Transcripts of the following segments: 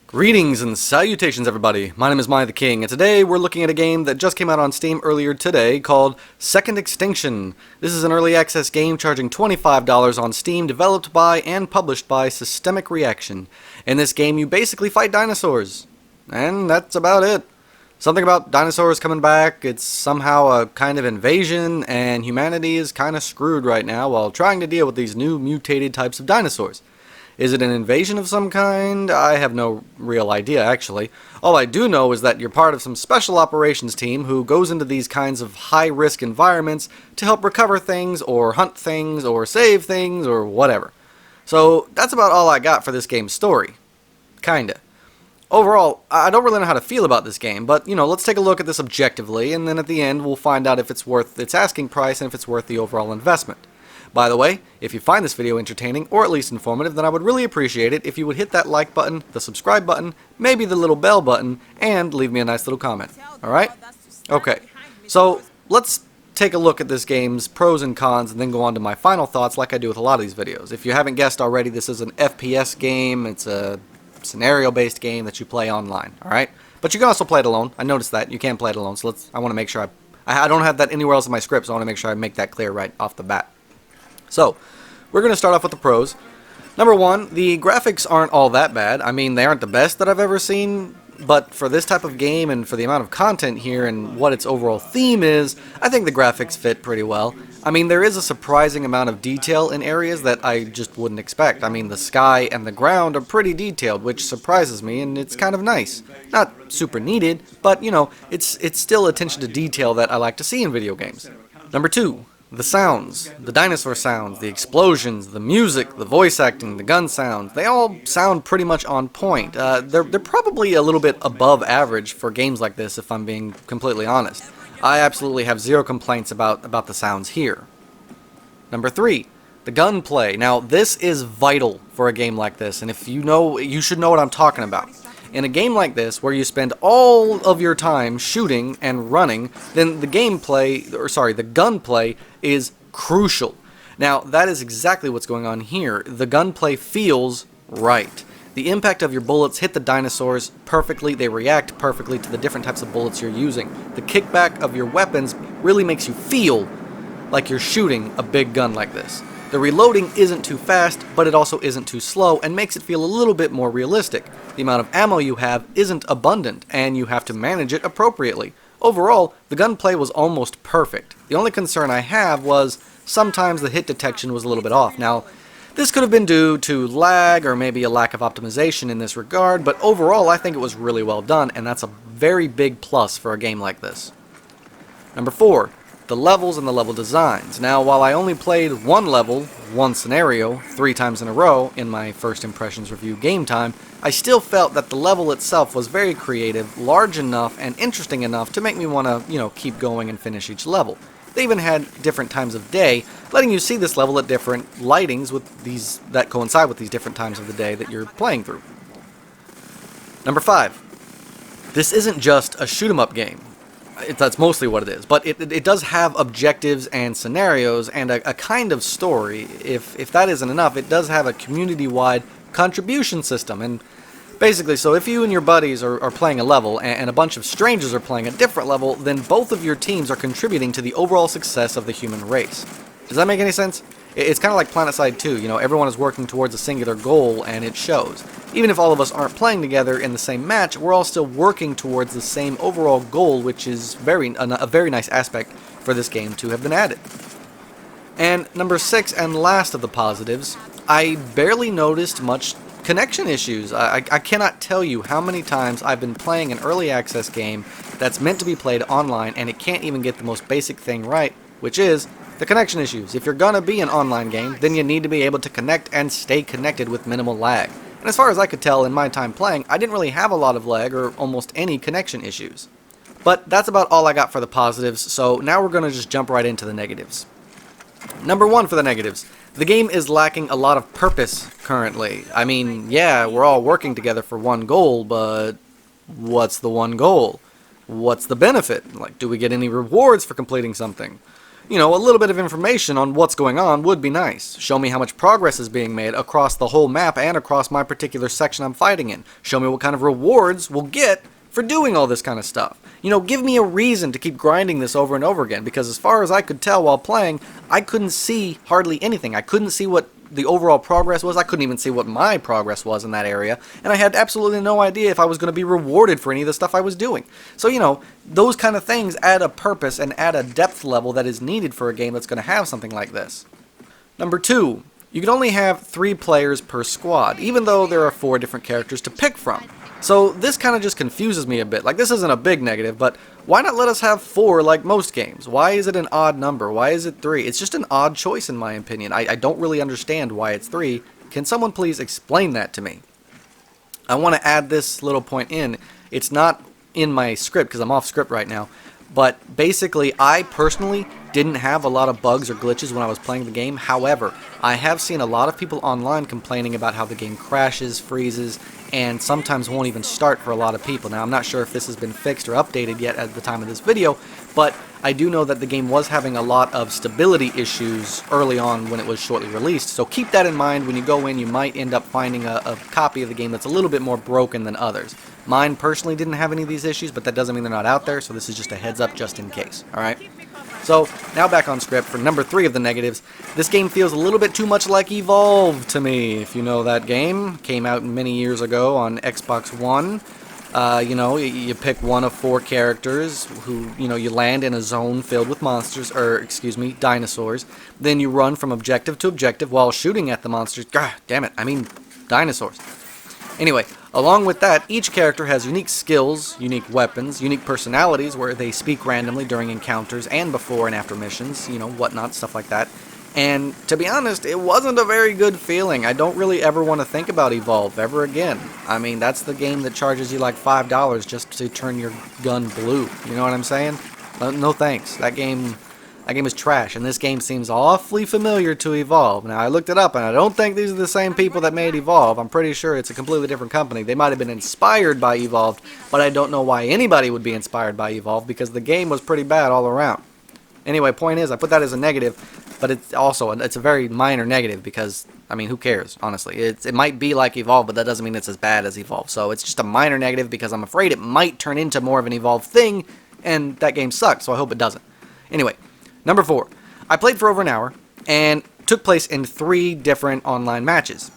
Greetings and salutations, everybody. My name is MiAh the King, and today we're looking at a game that just came out on Steam earlier today called Second Extinction. This is an early access game charging $25 on Steam, developed by and published by Systemic Reaction. In this game, you basically fight dinosaurs. And that's about it. Something about dinosaurs coming back, it's somehow a kind of invasion, and humanity is kind of screwed right now while trying to deal with these new mutated types of dinosaurs. Is it an invasion of some kind? I have no real idea, actually. All I do know is that you're part of some special operations team who goes into these kinds of high-risk environments to help recover things, or hunt things, or save things, or whatever. So that's about all I got for this game's story. Kinda. Overall, I don't really know how to feel about this game, but, let's take a look at this objectively, and then at the end we'll find out if it's worth its asking price and if it's worth the overall investment. By the way, if you find this video entertaining, or at least informative, then I would really appreciate it if you would hit that like button, the subscribe button, maybe the little bell button, and leave me a nice little comment. Alright? Okay, so let's take a look at this game's pros and cons and then go on to my final thoughts like I do with a lot of these videos. If you haven't guessed already, this is an FPS game. It's a scenario-based game that you play online, alright? But you can also play it alone. I noticed that. You can play it alone, so I want to make sure I don't have that anywhere else in my script, so I want to make sure I make that clear right off the bat. So, we're going to start off with the pros. Number one, the graphics aren't all that bad. I mean, they aren't the best that I've ever seen, but for this type of game and for the amount of content here and what its overall theme is, I think the graphics fit pretty well. I mean, there is a surprising amount of detail in areas that I just wouldn't expect. I mean, the sky and the ground are pretty detailed, which surprises me, and it's kind of nice. Not super needed, but, it's still attention to detail that I like to see in video games. Number two. The sounds, the dinosaur sounds, the explosions, the music, the voice acting, the gun sounds, they all sound pretty much on point. They're probably a little bit above average for games like this, if I'm being completely honest. I absolutely have zero complaints about the sounds here. Number three, the gunplay. Now, this is vital for a game like this, and if you should know what I'm talking about. In a game like this, where you spend all of your time shooting and running, then the gunplay is crucial. Now, that is exactly what's going on here. The gunplay feels right. The impact of your bullets hit the dinosaurs perfectly. They react perfectly to the different types of bullets you're using. The kickback of your weapons really makes you feel like you're shooting a big gun like this. The reloading isn't too fast, but it also isn't too slow, and makes it feel a little bit more realistic. The amount of ammo you have isn't abundant, and you have to manage it appropriately. Overall, the gunplay was almost perfect. The only concern I have was sometimes the hit detection was a little bit off. Now, this could have been due to lag or maybe a lack of optimization in this regard, but overall I think it was really well done, and that's a very big plus for a game like this. Number four. The levels and the level designs. Now, while I only played one level, one scenario, 3 times in a row in my first impressions review game time, I still felt that the level itself was very creative, large enough, and interesting enough to make me want to, keep going and finish each level. They even had different times of day, letting you see this level at different lightings that coincide with these different times of the day that you're playing through. Number 5. This isn't just a shoot-'em-up game. That's mostly what it is, but it does have objectives and scenarios and a kind of story. If that isn't enough, it does have a community-wide contribution system, and basically, so if you and your buddies are playing a level and a bunch of strangers are playing a different level, then both of your teams are contributing to the overall success of the human race. Does that make any sense? It's kind of like PlanetSide 2, everyone is working towards a singular goal, and it shows. Even if all of us aren't playing together in the same match, we're all still working towards the same overall goal, which is a very nice aspect for this game to have been added. And number 6 and last of the positives, I barely noticed much connection issues. I cannot tell you how many times I've been playing an early access game that's meant to be played online, and it can't even get the most basic thing right, which is the connection issues. If you're gonna be an online game, then you need to be able to connect and stay connected with minimal lag. And as far as I could tell in my time playing, I didn't really have a lot of lag or almost any connection issues. But that's about all I got for the positives, so now we're gonna just jump right into the negatives. Number 1 for the negatives. The game is lacking a lot of purpose currently. I mean, yeah, we're all working together for one goal, but what's the one goal? What's the benefit? Like, do we get any rewards for completing something? You know, a little bit of information on what's going on would be nice. Show me how much progress is being made across the whole map and across my particular section I'm fighting in. Show me what kind of rewards we'll get for doing all this kind of stuff. You know, give me a reason to keep grinding this over and over again, because as far as I could tell while playing, I couldn't see hardly anything. I couldn't see what the overall progress was. I couldn't even see what my progress was in that area, and I had absolutely no idea if I was going to be rewarded for any of the stuff I was doing. So, you know, those kind of things add a purpose and add a depth level that is needed for a game that's going to have something like this. Number 2, you can only have 3 players per squad, even though there are 4 different characters to pick from. So this kind of just confuses me a bit. Like, this isn't a big negative, but why not let us have 4 like most games? Why is it an odd number? Why is it 3? It's just an odd choice in my opinion. I don't really understand why it's 3. Can someone please explain that to me? I want to add this little point in. It's not in my script because I'm off script right now. But basically, I personally didn't have a lot of bugs or glitches when I was playing the game. However, I have seen a lot of people online complaining about how the game crashes, freezes, and sometimes won't even start for a lot of people. Now, I'm not sure if this has been fixed or updated yet at the time of this video, but I do know that the game was having a lot of stability issues early on when it was shortly released. So keep that in mind. When you go in, you might end up finding a copy of the game that's a little bit more broken than others. Mine personally didn't have any of these issues, but that doesn't mean they're not out there, so this is just a heads up just in case, alright? So, now back on script for number 3 of the negatives. This game feels a little bit too much like Evolve to me, if you know that game. Came out many years ago on Xbox One. You know, you pick one of 4 characters who, you know, you land in a zone filled with monsters, or, excuse me, dinosaurs. Then you run from objective to objective while shooting at the monsters. God damn it, I mean dinosaurs. Anyway, along with that, each character has unique skills, unique weapons, unique personalities where they speak randomly during encounters and before and after missions, you know, whatnot, stuff like that. And to be honest, it wasn't a very good feeling. I don't really ever want to think about Evolve ever again. I mean, that's the game that charges you like $5 just to turn your gun blue. You know what I'm saying? No thanks. That game is trash, and this game seems awfully familiar to Evolve. Now, I looked it up, and I don't think these are the same people that made Evolve. I'm pretty sure it's a completely different company. They might have been inspired by Evolve, but I don't know why anybody would be inspired by Evolve, because the game was pretty bad all around. Anyway, point is, I put that as a negative, but it's a very minor negative, because, I mean, who cares, honestly? It might be like Evolve, but that doesn't mean it's as bad as Evolve. So it's just a minor negative, because I'm afraid it might turn into more of an Evolve thing, and that game sucks, so I hope it doesn't. Anyway. Number 4, I played for over an hour and took place in 3 different online matches.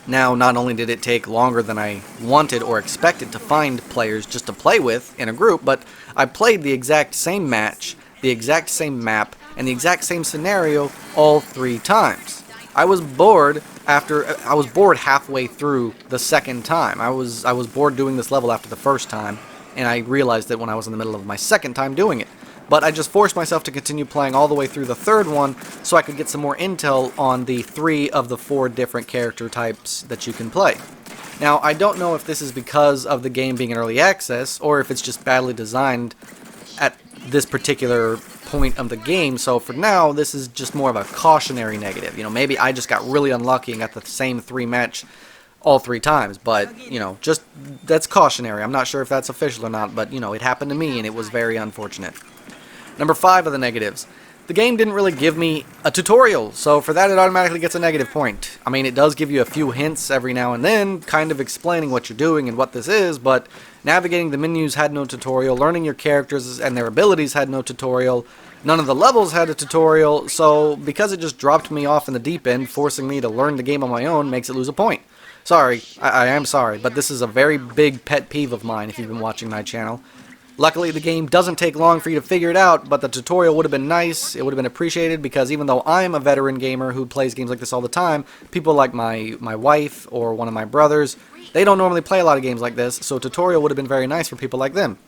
Now, not only did it take longer than I wanted or expected to find players just to play with in a group, but I played the exact same match, the exact same map, and the exact same scenario all 3 times. I was bored halfway through the second time. I was bored doing this level after the first time, and I realized it when I was in the middle of my second time doing it. But I just forced myself to continue playing all the way through the third one so I could get some more intel on the 3 of the 4 different character types that you can play. Now, I don't know if this is because of the game being in early access or if it's just badly designed at this particular point of the game. So for now, this is just more of a cautionary negative. You know, maybe I just got really unlucky and got the same 3 match all 3 times, but, you know, just that's cautionary. I'm not sure if that's official or not, but, you know, it happened to me and it was very unfortunate. Number 5 of the negatives. The game didn't really give me a tutorial, so for that it automatically gets a negative point. I mean, it does give you a few hints every now and then, kind of explaining what you're doing and what this is, but navigating the menus had no tutorial, learning your characters and their abilities had no tutorial, none of the levels had a tutorial, so because it just dropped me off in the deep end, forcing me to learn the game on my own makes it lose a point. Sorry, I am sorry, but this is a very big pet peeve of mine if you've been watching my channel. Luckily, the game doesn't take long for you to figure it out, but the tutorial would have been nice, it would have been appreciated, because even though I'm a veteran gamer who plays games like this all the time, people like my wife or one of my brothers, they don't normally play a lot of games like this, so a tutorial would have been very nice for people like them.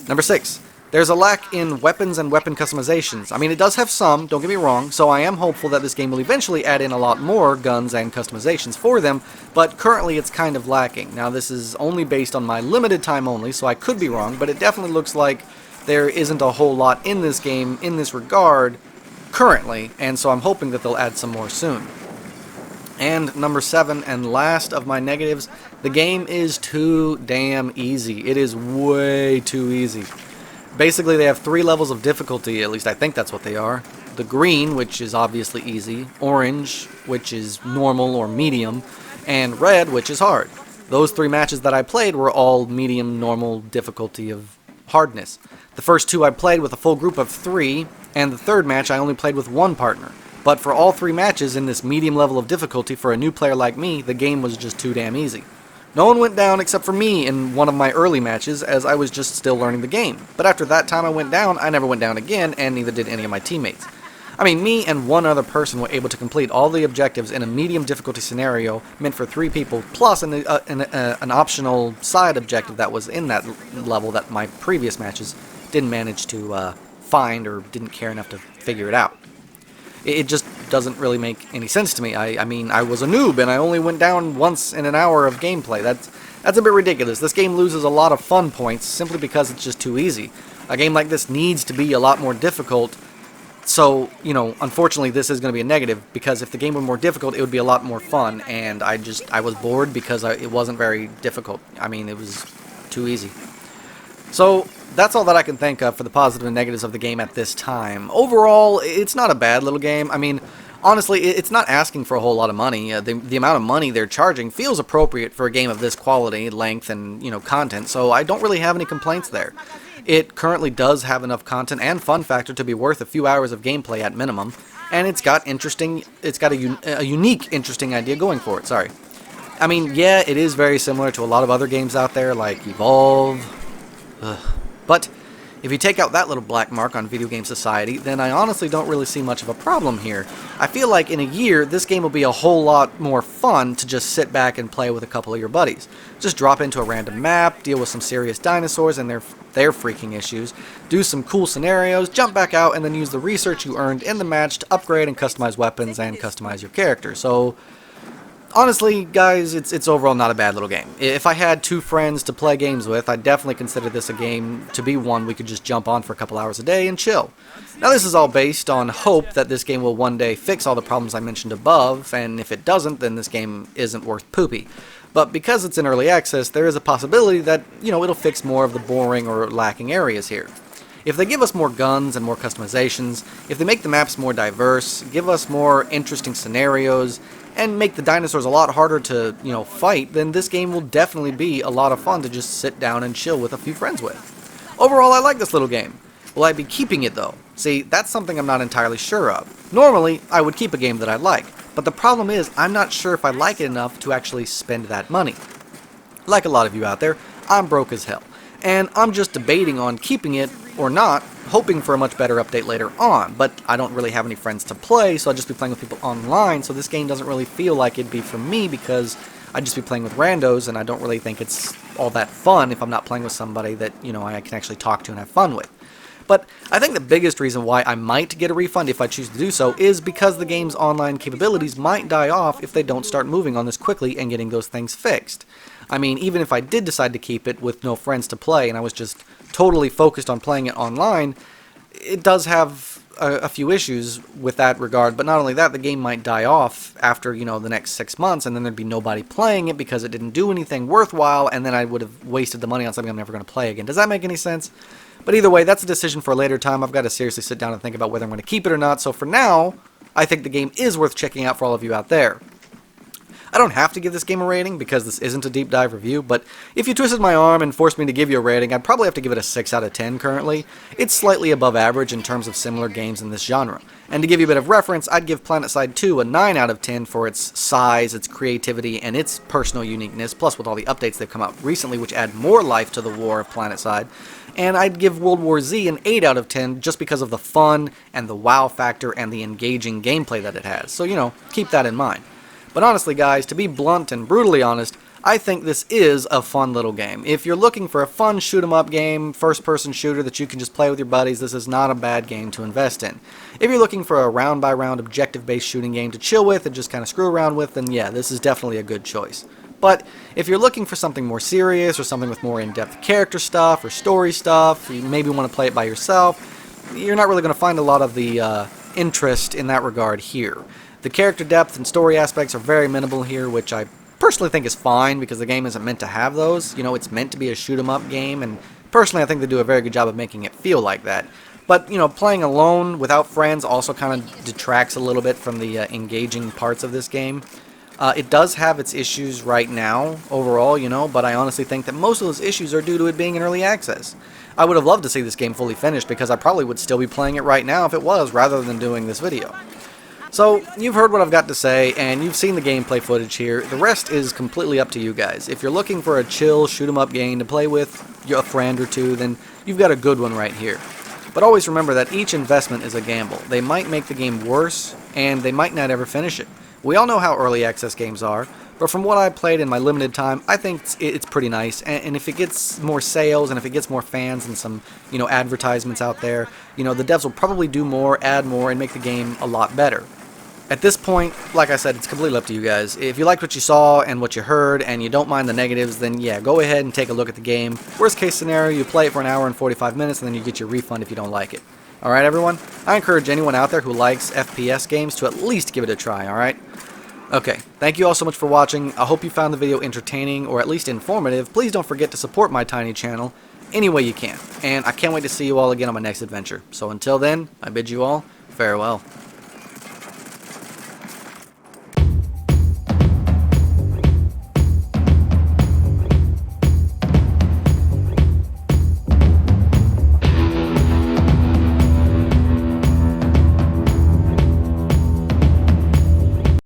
Number 6. There's a lack in weapons and weapon customizations. I mean, it does have some, don't get me wrong, so I am hopeful that this game will eventually add in a lot more guns and customizations for them, but currently it's kind of lacking. Now, this is only based on my limited time only, so I could be wrong, but it definitely looks like there isn't a whole lot in this game in this regard currently, and so I'm hoping that they'll add some more soon. And number 7 and last of my negatives, the game is too damn easy. It is way too easy. Basically, they have 3 levels of difficulty, at least I think that's what they are. The green, which is obviously easy, orange, which is normal or medium, and red, which is hard. Those 3 matches that I played were all medium, normal difficulty of hardness. The first 2 I played with a full group of 3, and the third match I only played with 1 partner. But for all 3 matches in this medium level of difficulty for a new player like me, the game was just too damn easy. No one went down except for me in one of my early matches, as I was just still learning the game. But after that time I went down, I never went down again, and neither did any of my teammates. I mean, me and 1 other person were able to complete all the objectives in a medium difficulty scenario meant for 3 people, plus an optional side objective that was in that level that my previous matches didn't manage to find or didn't care enough to figure it out. It just doesn't really make any sense to me. I mean, I was a noob and I only went down once in an hour of gameplay. That's a bit ridiculous. This game loses a lot of fun points simply because it's just too easy. A game like this needs to be a lot more difficult. So, unfortunately this is going to be a negative, because if the game were more difficult, it would be a lot more fun, and I was bored because it wasn't very difficult. I mean, it was too easy. So, that's all that I can think of for the positive and negatives of the game at this time. Overall, it's not a bad little game. I mean, honestly, it's not asking for a whole lot of money. The amount of money they're charging feels appropriate for a game of this quality, length, and, content, so I don't really have any complaints there. It currently does have enough content and fun factor to be worth a few hours of gameplay at minimum, and it's got a unique, interesting idea going for it, sorry. I mean, yeah, it is very similar to a lot of other games out there, like Evolve. But if you take out that little black mark on video game society, then I honestly don't really see much of a problem here. I feel like in a year, this game will be a whole lot more fun to just sit back and play with a couple of your buddies. Just drop into a random map, deal with some serious dinosaurs and their freaking issues, do some cool scenarios, jump back out, and then use the research you earned in the match to upgrade and customize weapons and customize your character. So, honestly, guys, it's overall not a bad little game. If I had 2 friends to play games with, I'd definitely consider this a game to be one we could just jump on for a couple hours a day and chill. Now, this is all based on hope that this game will one day fix all the problems I mentioned above, and if it doesn't, then this game isn't worth poopy. But because it's in early access, there is a possibility that, it'll fix more of the boring or lacking areas here. If they give us more guns and more customizations, if they make the maps more diverse, give us more interesting scenarios, and make the dinosaurs a lot harder to, fight, then this game will definitely be a lot of fun to just sit down and chill with a few friends with. Overall, I like this little game. Will I be keeping it though? See, that's something I'm not entirely sure of. Normally, I would keep a game that I like, but the problem is I'm not sure if I like it enough to actually spend that money. Like a lot of you out there, I'm broke as hell, and I'm just debating on keeping it or not, hoping for a much better update later on, but I don't really have any friends to play, so I'll just be playing with people online, so this game doesn't really feel like it'd be for me because I'd just be playing with randos, and I don't really think it's all that fun if I'm not playing with somebody that, I can actually talk to and have fun with. But I think the biggest reason why I might get a refund if I choose to do so is because the game's online capabilities might die off if they don't start moving on this quickly and getting those things fixed. I mean, even if I did decide to keep it with no friends to play and I was just totally focused on playing it online, it does have a few issues with that regard, but not only that, the game might die off after, the next 6 months, and then there'd be nobody playing it because it didn't do anything worthwhile, and then I would have wasted the money on something I'm never going to play again. Does that make any sense? But either way, that's a decision for a later time. I've got to seriously sit down and think about whether I'm going to keep it or not, so for now, I think the game is worth checking out for all of you out there. I don't have to give this game a rating because this isn't a deep dive review, but if you twisted my arm and forced me to give you a rating, I'd probably have to give it a 6 out of 10 currently. It's slightly above average in terms of similar games in this genre. And to give you a bit of reference, I'd give PlanetSide 2 a 9 out of 10 for its size, its creativity, and its personal uniqueness, plus with all the updates they've come out recently which add more life to the war of PlanetSide. And I'd give World War Z an 8 out of 10 just because of the fun and the wow factor and the engaging gameplay that it has. So, keep that in mind. But honestly, guys, to be blunt and brutally honest, I think this is a fun little game. If you're looking for a fun shoot-'em-up game, first-person shooter that you can just play with your buddies, this is not a bad game to invest in. If you're looking for a round-by-round objective-based shooting game to chill with and just kind of screw around with, then yeah, this is definitely a good choice. But if you're looking for something more serious or something with more in-depth character stuff or story stuff, you maybe want to play it by yourself, you're not really going to find a lot of the interest in that regard here. The character depth and story aspects are very minimal here, which I personally think is fine because the game isn't meant to have those. It's meant to be a shoot 'em up game, and Personally, I think they do a very good job of making it feel like that. But, you know, playing alone without friends also kind of detracts a little bit from the engaging parts of this game. It does have its issues right now, overall, you know, but I honestly think that most of those issues are due to it being in early access. I would have loved to see this game fully finished because I probably would still be playing it right now if it was, rather than doing this video. So, you've heard what I've got to say, and you've seen the gameplay footage here. The rest is completely up to you guys. If you're looking for a chill, shoot-'em-up game to play with a friend or two, then you've got a good one right here. But always remember that each investment is a gamble. They might make the game worse, and they might not ever finish it. We all know how early access games are, but from what I played in my limited time, I think it's pretty nice. And if it gets more sales, and if it gets more fans and some, you know, advertisements out there, you know, the devs will probably do more, add more, and make the game a lot better. At this point, like I said, it's completely up to you guys. If you liked what you saw and what you heard and you don't mind the negatives, then yeah, go ahead and take a look at the game. Worst case scenario, you play it for an hour and 45 minutes and then you get your refund if you don't like it. Alright everyone? I encourage anyone out there who likes FPS games to at least give it a try, alright? Okay, thank you all so much for watching. I hope you found the video entertaining or at least informative. Please don't forget to support my tiny channel any way you can. And I can't wait to see you all again on my next adventure. So until then, I bid you all farewell.